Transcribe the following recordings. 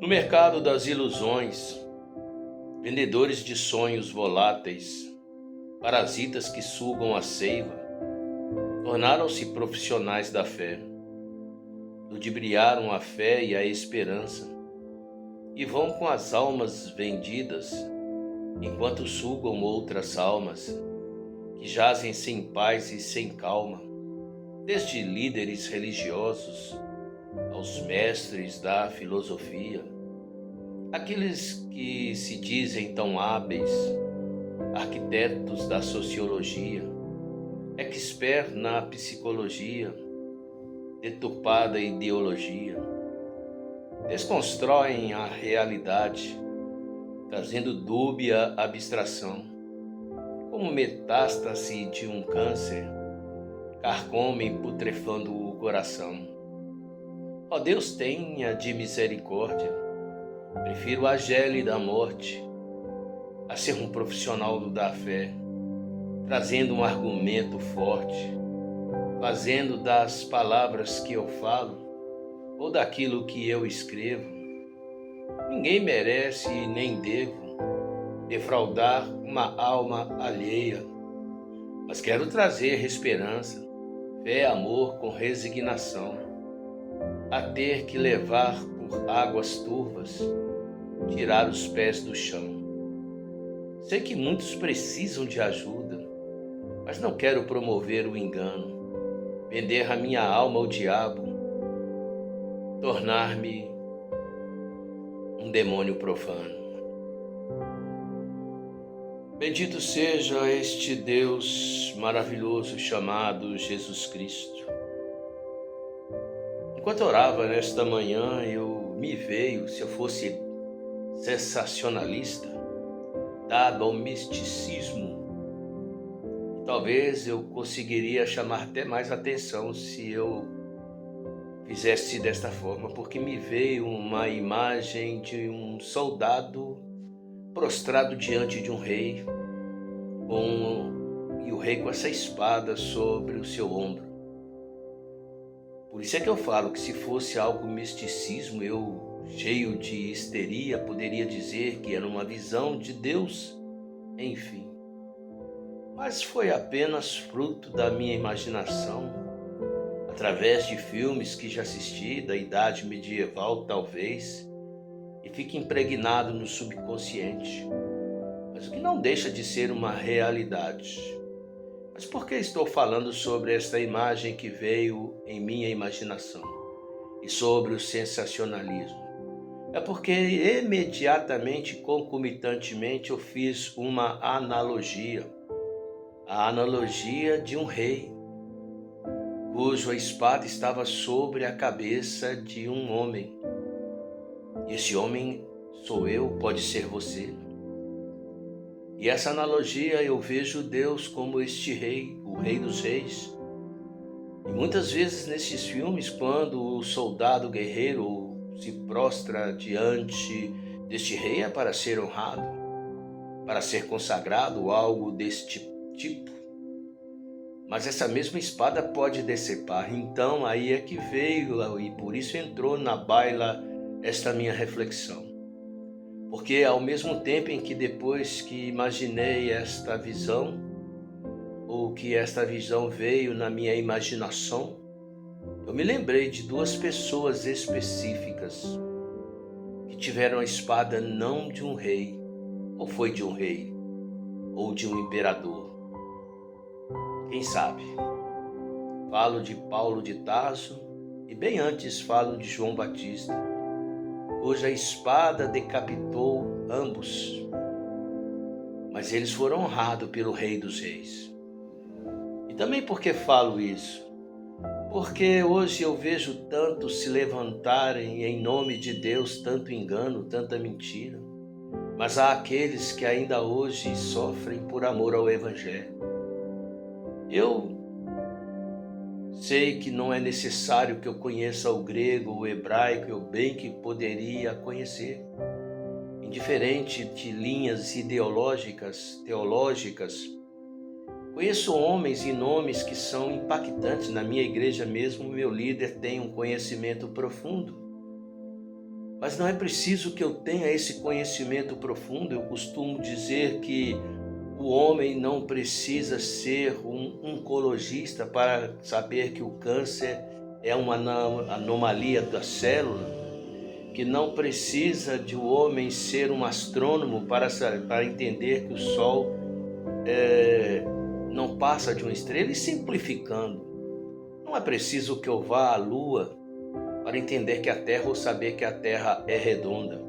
No mercado das ilusões, vendedores de sonhos voláteis, parasitas que sugam a seiva, tornaram-se profissionais da fé, ludibriaram a fé e a esperança, e vão com as almas vendidas, enquanto sugam outras almas, que jazem sem paz e sem calma, desde líderes religiosos aos mestres da filosofia, aqueles que se dizem tão hábeis, arquitetos da sociologia, expert na psicologia, deturpada ideologia, desconstroem a realidade, trazendo dúbia abstração, como metástase de um câncer, carcomem putrefando o coração. Ó Deus, tenha de misericórdia, prefiro a gélida morte a ser um profissional da fé, trazendo um argumento forte, fazendo das palavras que eu falo ou daquilo que eu escrevo. Ninguém merece e nem devo defraudar uma alma alheia, mas quero trazer esperança, fé, amor com resignação, a ter que levar por águas turvas, tirar os pés do chão. Sei que muitos precisam de ajuda, mas não quero promover o engano, vender a minha alma ao diabo, tornar-me um demônio profano. Bendito seja este Deus maravilhoso chamado Jesus Cristo. Enquanto orava nesta manhã, me veio, se eu fosse sensacionalista, dado ao misticismo, talvez eu conseguiria chamar até mais atenção se eu fizesse desta forma, porque me veio uma imagem de um soldado prostrado diante de um rei, e o rei com essa espada sobre o seu ombro. Por isso é que eu falo que se fosse algo misticismo, eu, cheio de histeria, poderia dizer que era uma visão de Deus, enfim. Mas foi apenas fruto da minha imaginação, através de filmes que já assisti, da idade medieval talvez, e fica impregnado no subconsciente, mas o que não deixa de ser uma realidade. Mas por que estou falando sobre esta imagem que veio em minha imaginação e sobre o sensacionalismo? É porque imediatamente, concomitantemente, eu fiz uma analogia, a analogia de um rei, cuja espada estava sobre a cabeça de um homem. E esse homem sou eu, pode ser você. E essa analogia eu vejo Deus como este rei, o rei dos reis. E muitas vezes nesses filmes, quando o soldado guerreiro se prostra diante deste rei, é para ser honrado, para ser consagrado, algo deste tipo. Mas essa mesma espada pode decepar. Então aí é que veio, e por isso entrou na baila esta minha reflexão. Porque ao mesmo tempo em que depois que imaginei esta visão, ou que esta visão veio na minha imaginação, eu me lembrei de duas pessoas específicas que tiveram a espada não de um rei, ou foi de um rei, ou de um imperador. Quem sabe? Falo de Paulo de Tarso e bem antes falo de João Batista, cuja espada decapitou ambos, mas eles foram honrados pelo Rei dos Reis. E também por que falo isso? Porque hoje eu vejo tantos se levantarem em nome de Deus, tanto engano, tanta mentira, mas há aqueles que ainda hoje sofrem por amor ao Evangelho. Eu sei que não é necessário que eu conheça o grego, o hebraico, eu bem que poderia conhecer. Indiferente de linhas ideológicas, teológicas, conheço homens e nomes que são impactantes. Na minha igreja mesmo, meu líder tem um conhecimento profundo. Mas não é preciso que eu tenha esse conhecimento profundo. Eu costumo dizer que o homem não precisa ser um oncologista para saber que o câncer é uma anomalia da célula, que não precisa de o homem ser um astrônomo para entender que o Sol não passa de uma estrela. E simplificando, não é preciso que eu vá à Lua para entender que a Terra ou saber que a Terra é redonda.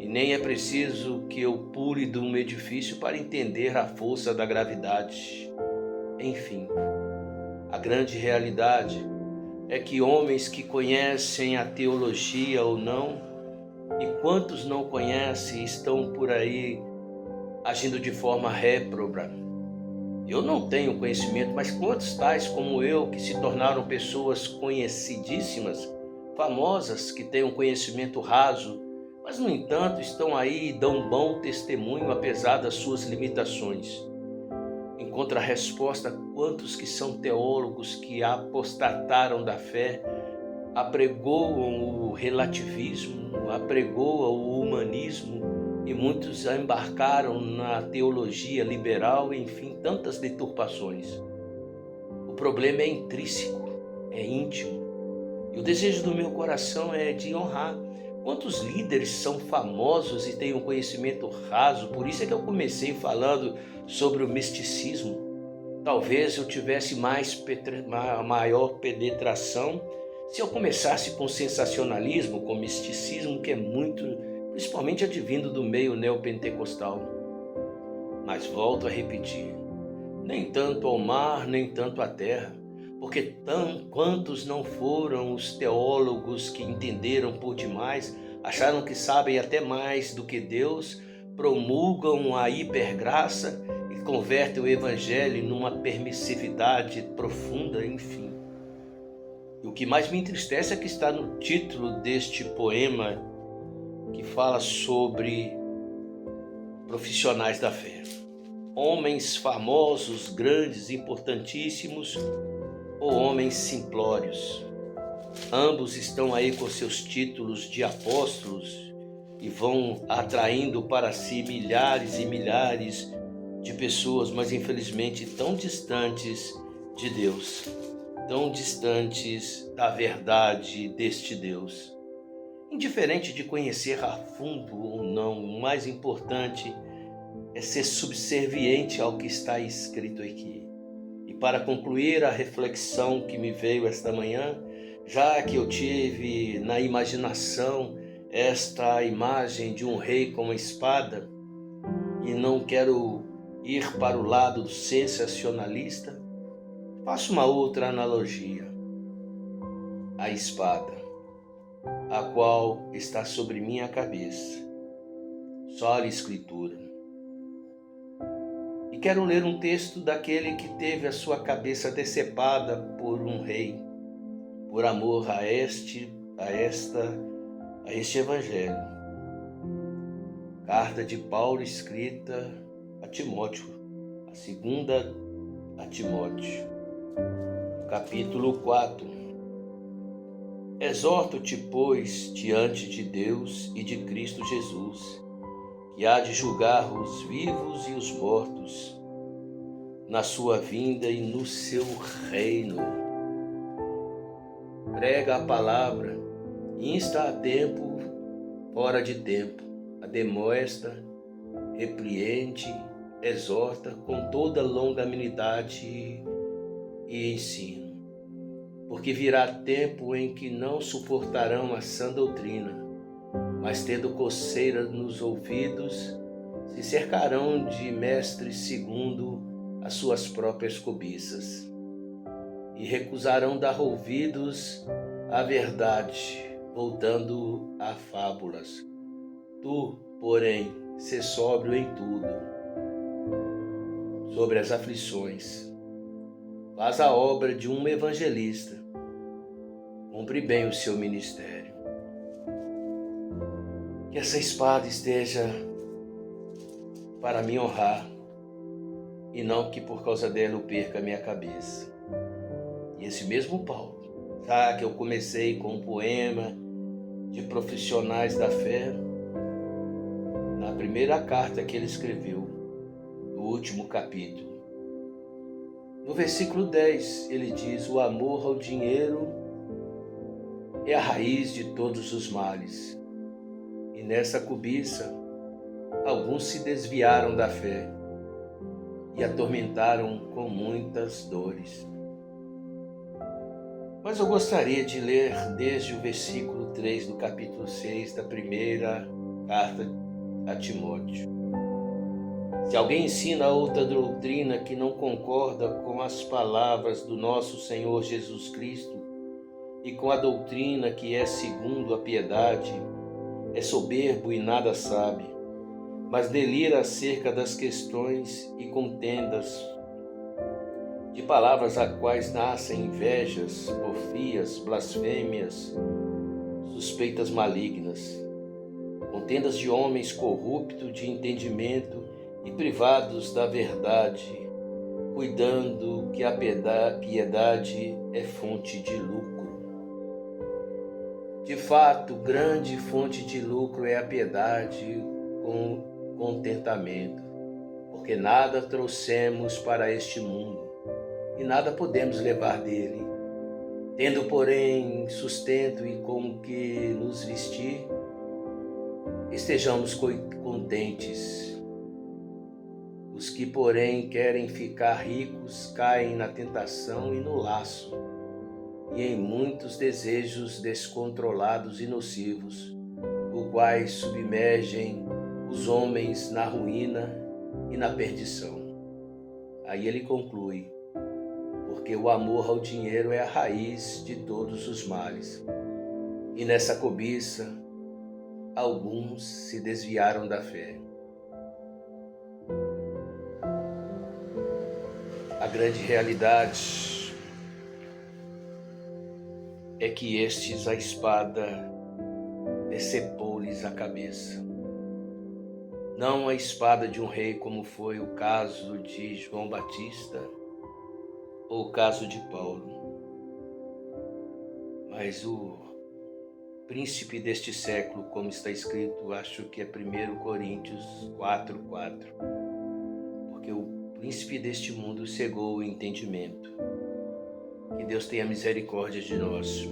E nem é preciso que eu pule de um edifício para entender a força da gravidade. Enfim, a grande realidade é que homens que conhecem a teologia ou não, e quantos não conhecem, estão por aí agindo de forma réproba. Eu não tenho conhecimento, mas quantos tais como eu que se tornaram pessoas conhecidíssimas, famosas, que têm um conhecimento raso, mas no entanto estão aí e dão bom testemunho apesar das suas limitações. Em contrarresposta, quantos que são teólogos que apostataram da fé, apregoam o relativismo, apregoam o humanismo, e muitos embarcaram na teologia liberal, enfim, tantas deturpações. O problema é intrínseco, é íntimo. E o desejo do meu coração é de honrar. Quantos líderes são famosos e têm um conhecimento raso? Por isso é que eu comecei falando sobre o misticismo. Talvez eu tivesse maior penetração se eu começasse com sensacionalismo, com misticismo, que é muito, principalmente advindo do meio neopentecostal. Mas volto a repetir, nem tanto ao mar, nem tanto à terra, porque quantos não foram os teólogos que entenderam por demais, acharam que sabem até mais do que Deus, promulgam a hipergraça e convertem o evangelho numa permissividade profunda, enfim. E o que mais me entristece é que está no título deste poema que fala sobre profissionais da fé. Homens famosos, grandes, importantíssimos, ou homens simplórios. Ambos estão aí com seus títulos de apóstolos e vão atraindo para si milhares e milhares de pessoas, mas infelizmente tão distantes de Deus, tão distantes da verdade deste Deus. Indiferente de conhecer a fundo ou não, o mais importante é ser subserviente ao que está escrito aqui. E para concluir a reflexão que me veio esta manhã, já que eu tive na imaginação esta imagem de um rei com uma espada, e não quero ir para o lado do sensacionalista, faço uma outra analogia. A espada, a qual está sobre minha cabeça, só a escritura. E quero ler um texto daquele que teve a sua cabeça decepada por um rei, por amor a este evangelho. Carta de Paulo escrita a Timóteo, a segunda a Timóteo, capítulo 4. Exorto-te, pois, diante de Deus e de Cristo Jesus, que há de julgar os vivos e os mortos, na sua vinda e no seu reino. Prega a palavra, insta a tempo, fora de tempo, admoesta, repreende, exorta com toda longanimidade e ensino. Porque virá tempo em que não suportarão a sã doutrina, mas tendo coceira nos ouvidos, se cercarão de mestres segundo as suas próprias cobiças, e recusarão dar ouvidos à verdade, voltando a fábulas. Tu, porém, sê sóbrio em tudo. Sobre as aflições, faz a obra de um evangelista, cumpre bem o seu ministério. Que essa espada esteja para me honrar, e não que por causa dela eu perca a minha cabeça. E esse mesmo Paulo, já que eu comecei com um poema de profissionais da fé na primeira carta que ele escreveu, no último capítulo. No versículo 10, ele diz: o amor ao dinheiro é a raiz de todos os males. E nessa cobiça, alguns se desviaram da fé e atormentaram com muitas dores. Mas eu gostaria de ler desde o versículo 3 do capítulo 6 da primeira carta a Timóteo. Se alguém ensina outra doutrina que não concorda com as palavras do nosso Senhor Jesus Cristo e com a doutrina que é segundo a piedade, é soberbo e nada sabe, mas delira acerca das questões e contendas, de palavras a quais nascem invejas, porfias, blasfêmias, suspeitas malignas, contendas de homens corruptos de entendimento e privados da verdade, cuidando que a piedade é fonte de lucro. De fato, grande fonte de lucro é a piedade com contentamento, porque nada trouxemos para este mundo e nada podemos levar dele. Tendo, porém, sustento e com que nos vestir, estejamos contentes. Os que, porém, querem ficar ricos caem na tentação e no laço, e em muitos desejos descontrolados e nocivos, os quais submergem os homens na ruína e na perdição. Aí ele conclui: porque o amor ao dinheiro é a raiz de todos os males. E nessa cobiça, alguns se desviaram da fé. A grande realidade é que estes a espada decepou-lhes a cabeça. Não a espada de um rei, como foi o caso de João Batista ou o caso de Paulo, mas o príncipe deste século, como está escrito, acho que é 1 Coríntios 4:4, porque o príncipe deste mundo cegou o entendimento. Que Deus tenha misericórdia de nós.